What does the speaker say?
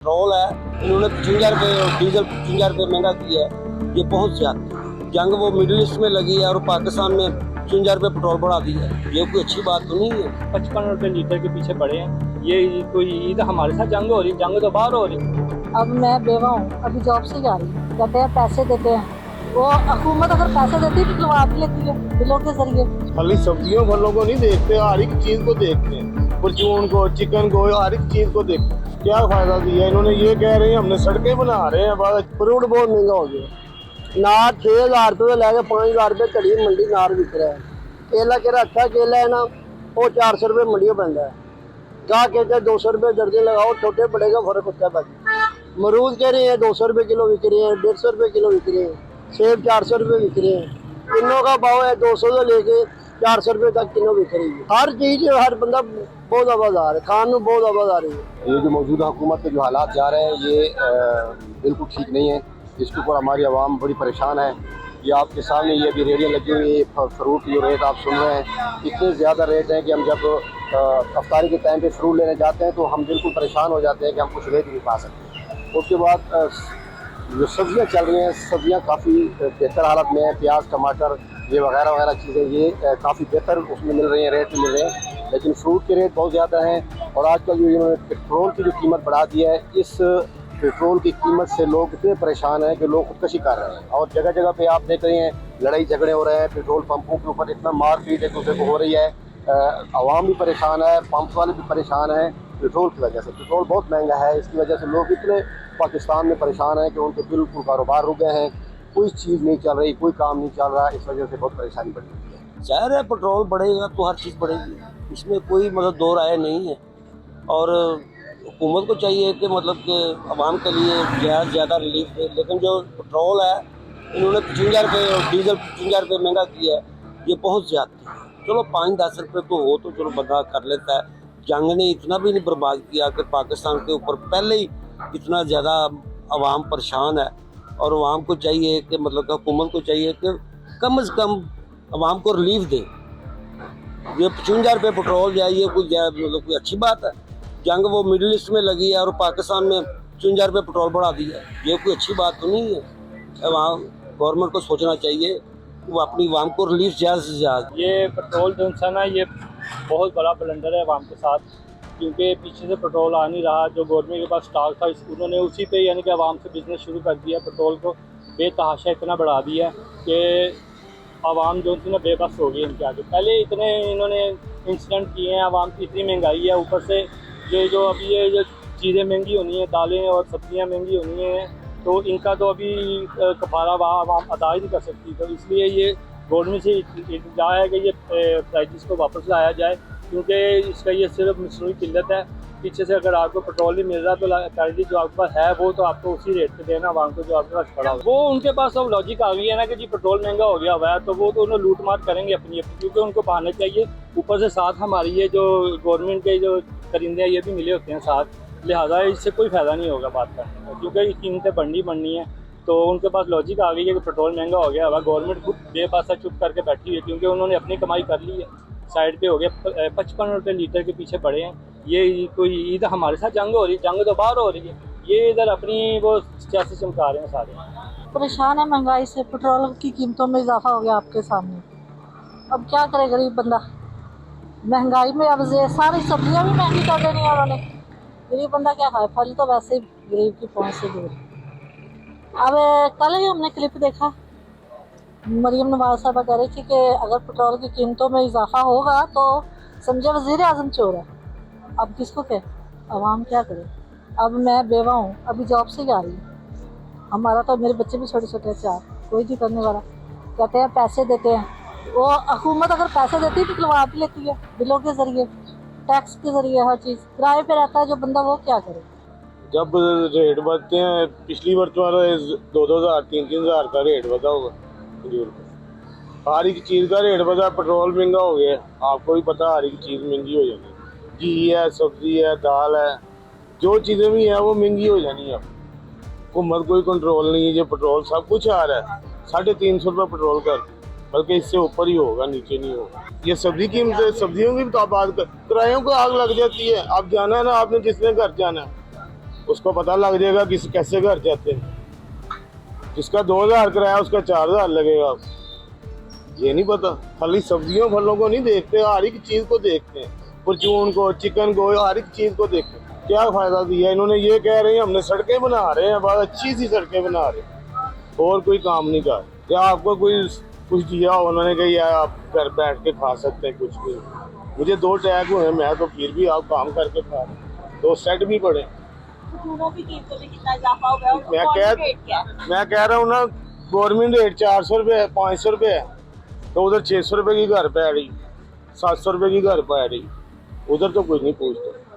Petrol है, इन्होंने 55 रुपये और डीजल 55 रुपये महंगा किया है। ये बहुत ज्यादा जंग वो मिडिल ईस्ट में लगी है और पाकिस्तान में 55 रुपये पेट्रोल बढ़ा दिया है। ये कोई अच्छी बात तो नहीं है। 55 रुपये लीटर के पीछे पड़े हैं। ये कोई ईद हमारे साथ जंग हो रही, जंग तो बाहर हो रही। अब मैं बेवा हूँ, अभी जॉब से जा रही हूँ। कहते हैं पैसे देते हैं, वो हुकूमत अगर पैसे देती है तो निकलवा भी लेती है बिलों के जरिए। खाली सब्जियों फलों को नहीं देखते, हर एक चीज को देखते हैं, परचून को, चिकन को, हर एक चीज को देखते हैं। क्या फायदा दिया इन्होंने? ये कह रहे हैं हमने सड़कें बना रहे हैं। फ्रूट बहुत महंगा हो गया। नार 6000 रुपये लेके 5000 रुपये घड़ी मंडी नार बिक रहा है। केला केरा अच्छा केला है ना, वो 400 रुपये मंडियों बनता है। गाह कहते हैं 200 रुपये दर्जन लगाओ, छोटे बड़े का फर्क होता है। बाकी मरूद कह रहे हैं 200 रुपये किलो बिक रहे हैं, 150 रुपये किलो बिक रहे हैं, सेब 400 रुपये बिक रहे हैं। किन्नों का भाव है 200 से लेके 400 रुपये तक किलो बिक रही है। हर चीज हर बंदा बहुत आबादार है, खान में बहुत आबादार है। ये जो मौजूदा हुकूमत के जो हालात जा रहे हैं ये बिल्कुल ठीक नहीं है। इसके ऊपर हमारी आवाम बड़ी परेशान है। ये आपके सामने ये भी रेडियो लगी हुई है, फ्रूट की जो रेट आप सुन रहे हैं, इतने ज़्यादा रेट हैं कि हम जब अफ्तारी के टाइम पे फ्रूट लेने जाते हैं तो हम बिल्कुल परेशान हो जाते हैं कि हम कुछ रेट नहीं पा सकते। उसके बाद जो सब्जियां चल रही हैं, सब्जियां काफ़ी बेहतर हालत में हैं। प्याज, टमाटर, ये वगैरह वगैरह चीज़ें ये काफ़ी बेहतर उसमें मिल रही हैं, रेट में मिल रहे हैं। लेकिन फ्रूट के रेट बहुत ज़्यादा हैं। और आजकल जो इन्होंने पेट्रोल की जो कीमत बढ़ा दी है, इस पेट्रोल की कीमत से लोग इतने परेशान हैं कि लोग खुदकशी कर रहे हैं। और जगह जगह पे आप देख रहे हैं लड़ाई झगड़े हो रहे हैं, पेट्रोल पंपों के ऊपर इतना मारपीट एक दूसरे को हो रही है। आवाम भी परेशान है, पंप वाले भी परेशान हैं पेट्रोल की वजह से। पेट्रोल बहुत महंगा है, इसकी वजह से लोग इतने पाकिस्तान में परेशान हैं कि उनके बिल्कुल कारोबार रुक गए हैं। कोई चीज़ नहीं चल रही, कोई काम नहीं चल रहा। इस वजह से बहुत परेशानी बढ़ रही है। जाहिर है पेट्रोल बढ़ेगा तो हर चीज़ बढ़ेगी, इसमें कोई मतलब दो राय नहीं है। और हुकूमत को चाहिए कि मतलब कि आवाम के लिए ज़्यादा से ज़्यादा रिलीफ दे। लेकिन जो पेट्रोल है, इन्होंने 55 रुपये और डीजल 55 रुपये महंगा किया है। ये बहुत ज़्यादा है। चलो 5-10 रुपये तो हो तो चलो बंदा कर लेता है। जंग ने इतना भी नहीं बर्बाद किया कि पाकिस्तान के ऊपर पहले ही इतना ज़्यादा आवाम परेशान है। और आवाम को चाहिए कि मतलब कि हुकूमत को चाहिए कि कम से कम आवाम को रिलीफ दे। ये 55 रुपये पेट्रोल जाए, ये मतलब कोई अच्छी बात है? जंग वो मिडिल ईस्ट में लगी है और पाकिस्तान में 55 रुपये पेट्रोल बढ़ा दिया है। ये कोई अच्छी बात तो नहीं है। आवाम गवर्नमेंट को सोचना चाहिए कि वो अपनी आवाम को रिलीफ ज़्यादा से ज़्यादा। ये पेट्रोल जो है ना, ये बहुत बड़ा ब्लंडर है आवाम के साथ, क्योंकि पीछे से पेट्रोल आ नहीं रहा। जो गवर्नमेंट के पास स्टॉक था उन्होंने उसी पे यानी कि आवाम से बिजनेस शुरू कर दिया। पेट्रोल को बेतहाशा इतना बढ़ा दिया कि आवाम जो थी ना बेबस हो गई इनके आगे। पहले इतने इन्होंने इंसिडेंट किए हैं, आवाम की इतनी महंगाई है, ऊपर से ये जो अभी ये जो चीज़ें महंगी होनी है, दालें और सब्जियां महंगी होनी हैं, तो इनका तो अभी कफारा आवाम अदा ही नहीं कर सकती। तो इसलिए ये गवर्नमेंट से इल्तिजा है कि ये प्राइसेस को वापस लाया जाए, क्योंकि इसका ये सिर्फ मसनूई किल्लत है। पीछे से अगर आपको पेट्रोल नहीं मिल रहा तो प्राइस जो आपके पास है वो तो आपको उसी रेट पे देना आवाम को जो आपके पास पड़ा हो। वो उनके पास अब लॉजिक आ गई है ना कि जी पेट्रोल महंगा हो गया हुआ है, तो वो तो उन्हें लूट मार करेंगे अपनी, क्योंकि उनको पाना चाहिए। ऊपर से साथ हमारी ये जो गवर्नमेंट के जो करिंदे हैं ये भी मिले होते हैं साथ, लिहाजा इससे कोई फ़ायदा नहीं होगा बात का, क्योंकि कीमतें बढ़नी है। तो उनके पास लॉजिक आ गई है कि पेट्रोल महंगा हो गया हुआ। गवर्नमेंट खुद बेपासा चुप करके बैठी है, क्योंकि उन्होंने अपनी कमाई कर ली है, साइड पे हो गया। 55 रुपये लीटर के पीछे पड़े हैं। ये कोई ईद हमारे साथ जंग हो रही, जंग तो बाहर हो रही है। ये इधर अपनी वो सियासी चमका रहे हैं सारे। परेशान है महंगाई से, पेट्रोल की कीमतों में इजाफा हो गया आपके सामने। अब क्या करे गरीब बंदा महंगाई में? अब सारी सब्जियां भी महंगी कर देनी है उन्होंने। गरीब बंदा क्या खाए? फल तो वैसे ही गरीब की पहुंच से दूर। अब कल ही हमने क्लिप देखा, मरीम नवाज साहबा कह रही थी कि अगर पेट्रोल की कीमतों में इजाफा होगा तो समझे वज़ीर आज़म चोर है। अब किसको कहे? आवाम क्या करे? अब मैं बेवा हूँ, अभी जॉब से जा रही हूँ। हमारा तो मेरे बच्चे भी छोटे छोटे 4, कोई नहीं करने वाला। कहते हैं पैसे देते हैं, वो हुकूमत अगर पैसे देती है तो निकलवा भी लेती है बिलों के ज़रिए, टैक्स के ज़रिए। हर चीज़ किराए पे रहता है जो बंदा, वो क्या करे? जब रेट बढ़ते हैं, पिछली वर्ष वाला 2-2 हज़ार 3-3 हज़ार का रेट बढ़ा होगा। हर एक चीज़ का रेट बढ़ा, पेट्रोल महंगा हो गया। आपको भी पता, हर एक चीज़ महंगी हो जानी। घी है, सब्जी है, दाल है, जो चीज़ें भी हैं वो महंगी हो जानी है। हुकूमत कोई कंट्रोल नहीं है। जो पेट्रोल सब कुछ आ रहा है 350 रुपये पेट्रोल का, बल्कि इससे ऊपर ही होगा, नीचे नहीं होगा। ये सब्जी कीमतें, सब्जियों की भी तो बात कर, किरायों को आग लग जाती है। आप जाना है ना, आपने जिसने घर जाना है उसको पता लग जाएगा किस कैसे घर जाते हैं। जिसका 2000 किराया उसका 4000 लगेगा। ये नहीं पता, खाली सब्जियों फलों को नहीं देखते, हर एक चीज को देखते हैं, परचून को, चिकन को, हर एक चीज को देखते हैं। क्या फायदा दिया इन्होंने? ये कह रहे हैं हमने सड़कें बना रहे हैं, बहुत अच्छी सी सड़कें बना रहे हैं, और कोई काम नहीं कर। क्या आपको कोई कुछ दिया उन्होंने कहा यार आप घर बैठ के खा सकते हैं कुछ भी? मुझे 2 टैग हुए, मैं तो फिर भी आप काम करके खा रहे हैं, 2 सेट भी पड़े। मैं कह रहा हूँ ना, गवर्नमेंट रेट 400 रुपये है, 500 रुपये है, तो उधर 600 रुपये की घर पै रही, 700 रुपये की घर पै रही, उधर तो कोई नहीं पूछता।